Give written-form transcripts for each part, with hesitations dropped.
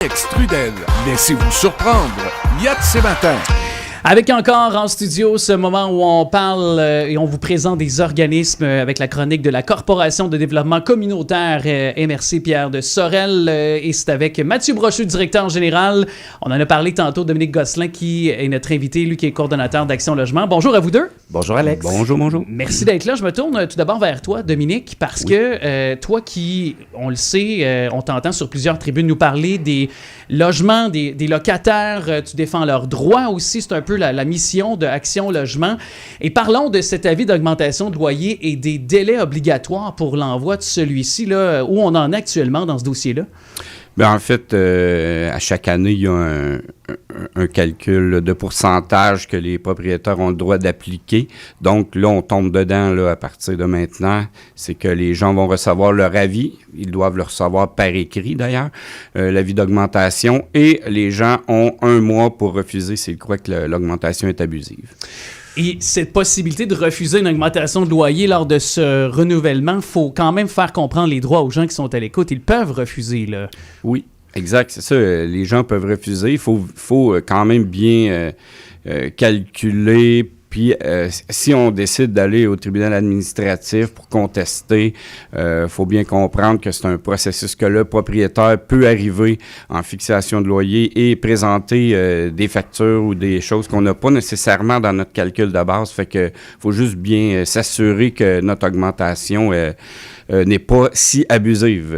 Alex Trudel. Laissez-vous surprendre. Yacht ce matin. Avec encore en studio ce moment où on parle et on vous présente des organismes avec la chronique de la Corporation de développement communautaire MRC Pierre de Sorel et c'est avec Mathieu Brochu, directeur général. On en a parlé tantôt, Dominique Gosselin qui est notre invité, lui qui est coordonnateur d'Action Logement. Bonjour à vous deux. Bonjour Alex. Bonjour. Merci d'être là. Je me tourne tout d'abord vers toi, Dominique, parce que toi qui, on le sait, on t'entend sur plusieurs tribunes nous parler des logements, des locataires, tu défends leurs droits aussi, c'est un peu la mission de Action Logement. Et parlons de cet avis d'augmentation de loyer et des délais obligatoires pour l'envoi de celui-ci, là, où on en est actuellement dans ce dossier-là. Bien, en fait, à chaque année, il y a un calcul de pourcentage que les propriétaires ont le droit d'appliquer. Donc, là, on tombe dedans là, à partir de maintenant. C'est que les gens vont recevoir leur avis. Ils doivent le recevoir par écrit, d'ailleurs, l'avis d'augmentation. Et les gens ont 1 mois pour refuser s'ils croient que l'augmentation est abusive. Et cette possibilité de refuser une augmentation de loyer lors de ce renouvellement, il faut quand même faire comprendre les droits aux gens qui sont à l'écoute. Ils peuvent refuser, là. Oui, exact. C'est ça. Les gens peuvent refuser. Il faut quand même bien calculer. Puis, si on décide d'aller au tribunal administratif pour contester, faut bien comprendre que c'est un processus que le propriétaire peut arriver en fixation de loyer et présenter des factures ou des choses qu'on n'a pas nécessairement dans notre calcul de base. Fait que faut juste bien s'assurer que notre augmentation n'est pas si abusive.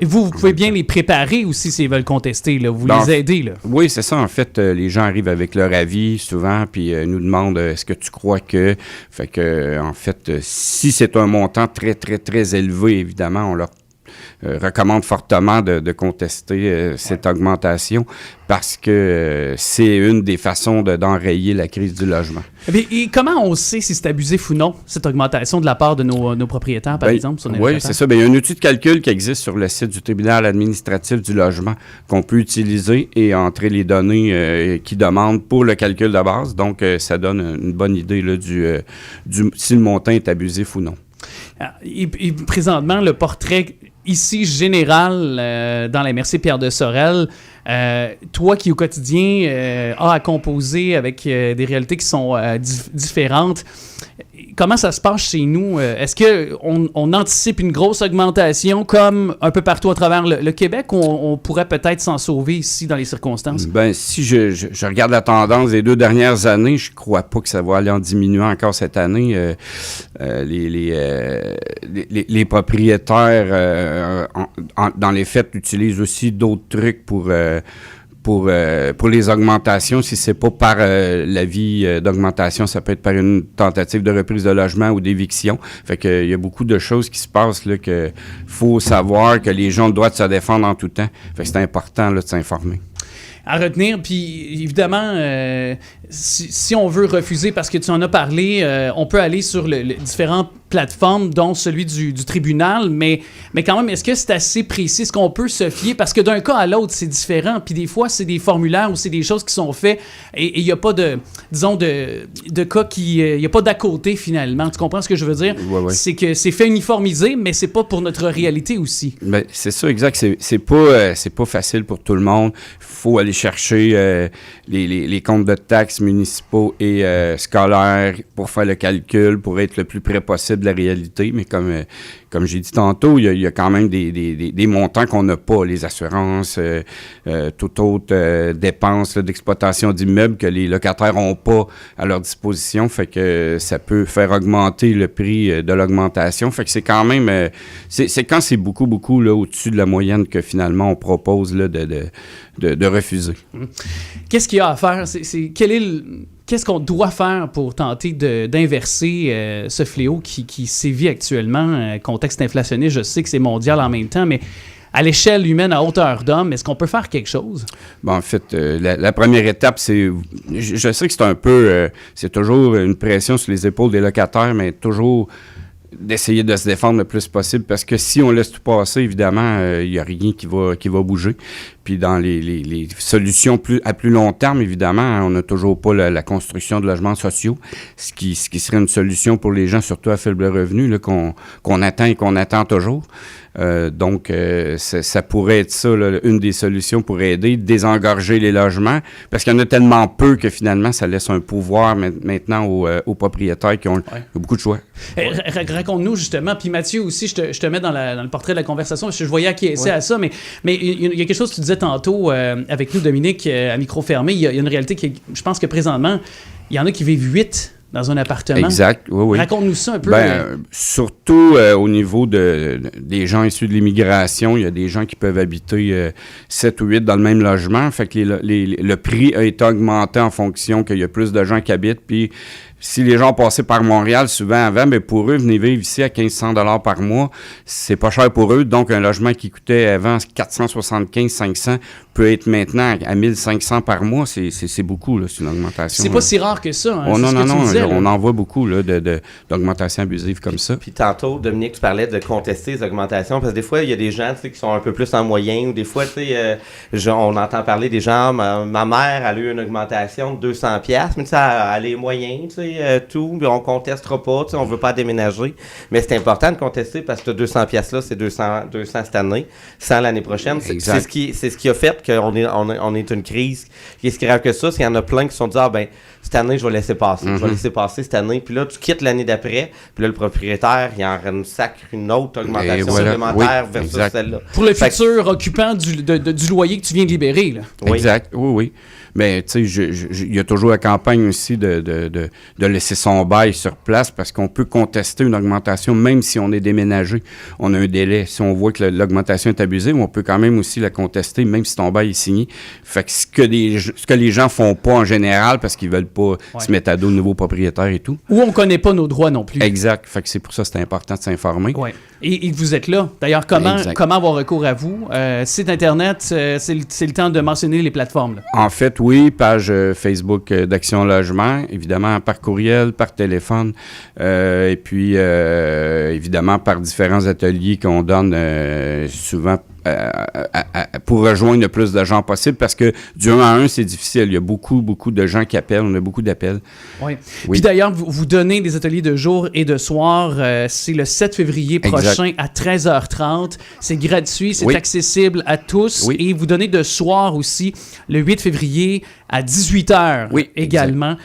Et vous pouvez bien les préparer aussi s'ils veulent contester, là. Vous les aidez, là. Oui, c'est ça. En fait, les gens arrivent avec leur avis souvent, puis nous demandent est-ce que tu crois que. Fait que, en fait, si c'est un montant très, très, très élevé, évidemment, on leur recommande fortement de contester cette augmentation parce que c'est une des façons d'enrayer la crise du logement. Et comment on sait si c'est abusif ou non, cette augmentation de la part de nos propriétaires, par exemple? Oui, c'est ça. Il y a un outil de calcul qui existe sur le site du tribunal administratif du logement qu'on peut utiliser et entrer les données qu'ils demandent pour le calcul de base. Donc, ça donne une bonne idée là, si le montant est abusif ou non. Et présentement, le portrait ici général dans la MRC Pierre de Sorel, toi qui au quotidien as à composer avec des réalités qui sont différentes, comment ça se passe chez nous? Est-ce qu'on anticipe une grosse augmentation comme un peu partout à travers le Québec ou on pourrait peut-être s'en sauver ici dans les circonstances? Bien, si je regarde la tendance des 2 dernières années, je ne crois pas que ça va aller en diminuant encore cette année. Les propriétaires, dans les faits, utilisent aussi d'autres trucs pour les augmentations. Si c'est pas par l'avis d'augmentation, ça peut être par une tentative de reprise de logement ou d'éviction. Fait que il y a beaucoup de choses qui se passent là que faut savoir que les gens ont le droit de se défendre en tout temps. Fait que c'est important là, de s'informer. À retenir, puis évidemment, si on veut refuser, parce que tu en as parlé, on peut aller sur différentes plateformes, dont celui du tribunal, mais quand même, est-ce que c'est assez précis? Est-ce qu'on peut se fier? Parce que d'un cas à l'autre, c'est différent, puis des fois, c'est des formulaires ou c'est des choses qui sont faites et il n'y a pas de cas qui... Il n'y a pas d'à côté, finalement. Tu comprends ce que je veux dire? Ouais. C'est que c'est fait uniformisé, mais c'est pas pour notre réalité aussi. Ben, c'est ça, exact. C'est pas facile pour tout le monde. Il faut aller chercher les comptes de taxes municipaux et scolaires pour faire le calcul, pour être le plus près possible de la réalité. Mais comme j'ai dit tantôt, il y a quand même des montants qu'on n'a pas, les assurances, toute autre dépense d'exploitation d'immeubles que les locataires n'ont pas à leur disposition. Fait que ça peut faire augmenter le prix de l'augmentation. Fait que c'est quand même... c'est quand c'est beaucoup là, au-dessus de la moyenne que finalement on propose là, de refuser. Qu'est-ce qu'il y a à faire? Qu'est-ce qu'on doit faire pour tenter d'inverser ce fléau qui sévit actuellement? Contexte inflationniste, je sais que c'est mondial en même temps, mais à l'échelle humaine, à hauteur d'homme, est-ce qu'on peut faire quelque chose? Bon, en fait, la première étape, c'est... Je sais que c'est un peu... c'est toujours une pression sur les épaules des locataires, mais toujours... d'essayer de se défendre le plus possible, parce que si on laisse tout passer, évidemment, il n'y a rien qui va bouger. Puis dans les solutions à plus long terme, évidemment, on n'a toujours pas la construction de logements sociaux, ce qui serait une solution pour les gens, surtout à faible revenu, là, qu'on attend et qu'on attend toujours. Donc, ça pourrait être ça, là, une des solutions pour aider, désengorger les logements, parce qu'il y en a tellement peu que finalement, ça laisse un pouvoir maintenant aux propriétaires qui ont beaucoup de choix. Raconte-nous justement, puis Mathieu aussi, je te mets dans le portrait de la conversation, parce que je voyais acquiescer à ça, mais il y a quelque chose que tu disais tantôt avec nous, Dominique, à micro fermé, il y a une réalité qui, je pense que présentement, il y en a qui vivent 8 dans un appartement. Exact, oui. Raconte-nous ça un peu. Surtout au niveau des gens issus de l'immigration, il y a des gens qui peuvent habiter 7 ou 8 dans le même logement. Fait que le prix a été augmenté en fonction qu'il y a plus de gens qui habitent. Puis si les gens passaient par Montréal souvent avant, mais pour eux, venir vivre ici à 1500 $ par mois, c'est pas cher pour eux. Donc, un logement qui coûtait avant 475-500 peut être maintenant à 1500 par mois. C'est beaucoup, là, c'est une augmentation. C'est pas si rare que ça. Hein, oh, non, disais, on en voit beaucoup là, d'augmentation abusive comme ça. Puis tantôt, Dominique, tu parlais de contester les augmentations, parce que des fois, il y a des gens qui sont un peu plus en moyen, ou des fois, on entend parler des gens, ma mère, elle a eu une augmentation de 200$, mais elle est moyen, tout, on contestera pas, on veut pas déménager, mais c'est important de contester parce que 200$-là, c'est 200 cette année, 100 l'année prochaine. C'est ce qui a fait qu'on est une crise qui est si grave que ça, c'est qu'il y en a plein qui se sont dit, cette année, je vais laisser passer. Je vais laisser passer cette année. Puis là, tu quittes l'année d'après. Puis là, le propriétaire, il en sacre une autre augmentation supplémentaire versus celle-là. Pour le futur occupant du loyer que tu viens de libérer. Là. Oui. Exact, oui. Mais tu sais, il y a toujours la campagne aussi de laisser son bail sur place parce qu'on peut contester une augmentation même si on est déménagé. On a un délai. Si on voit que l'augmentation est abusive, on peut quand même aussi la contester même si ton bail est signé. Fait que ce que les gens font pas en général parce qu'ils veulent pas se mettre à dos de nouveaux propriétaires et tout. Ou on connaît pas nos droits non plus. Exact. Fait que c'est pour ça que c'est important de s'informer. Oui. Et vous êtes là. D'ailleurs, comment avoir recours à vous? Site Internet, c'est le temps de mentionner les plateformes. Là. En fait, oui, page Facebook d'Action Logement, évidemment par courriel, par téléphone, et puis évidemment par différents ateliers qu'on donne souvent pour rejoindre le plus de gens possible, parce que du 1 à 1, c'est difficile. Il y a beaucoup de gens qui appellent. On a beaucoup d'appels. Oui. Puis d'ailleurs, vous donnez des ateliers de jour et de soir. C'est le 7 février prochain à 13h30. C'est gratuit, c'est accessible à tous. Oui. Et vous donnez de soir aussi le 8 février à 18h également.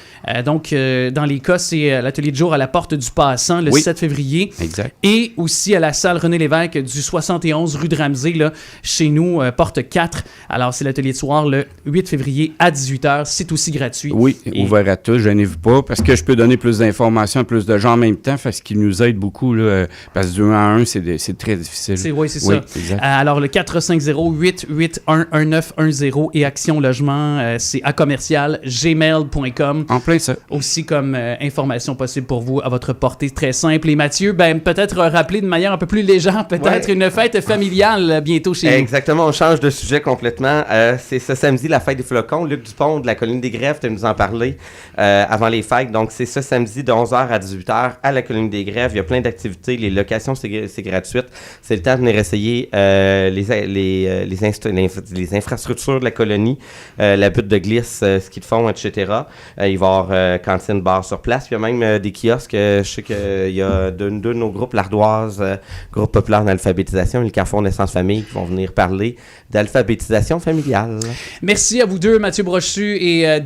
Donc, dans les cas, c'est l'atelier de jour à la Porte du Passant le 7 février. Exact. Et aussi à la salle René Lévesque du 71 rue de Ramsey, là, chez nous, porte 4. Alors, c'est l'atelier de soir le 8 février à 18h. C'est aussi gratuit. Oui, ouvert à tous, gênez-vous pas, parce que je peux donner plus d'informations à plus de gens en même temps, parce qu'il nous aide beaucoup, là, parce que du 1 à 1, c'est très difficile. C'est ça. Exact. Alors, le 450-881-1910 et Action Logement, c'est à commercial gmail.com. En plein ça. Aussi comme information possible pour vous à votre portée, très simple. Et Mathieu, peut-être rappeler de manière un peu plus légère, peut-être une fête familiale bientôt chez nous. Exactement, on change de sujet complètement. C'est ce samedi, la fête des flocons. Luc Dupont de la Colline des Grèves, tu nous en parler avant les fêtes. Donc, c'est ce samedi de 11h à 18h à la Colline des Grèves. Il y a plein d'activités. Les locations, c'est gratuite. C'est le temps de venir essayer les infrastructures de la colonie, la butte de glisse, ski de fond, etc. Il va y avoir cantine, bar sur place. Puis il y a même des kiosques. Je sais qu'il y a deux de nos groupes, l'Ardoise, groupe populaire d'alphabétisation, et le Carrefour Naissance Famille, qui vont venir parler d'alphabétisation familiale. Merci à vous deux, Mathieu Brochu et Dominique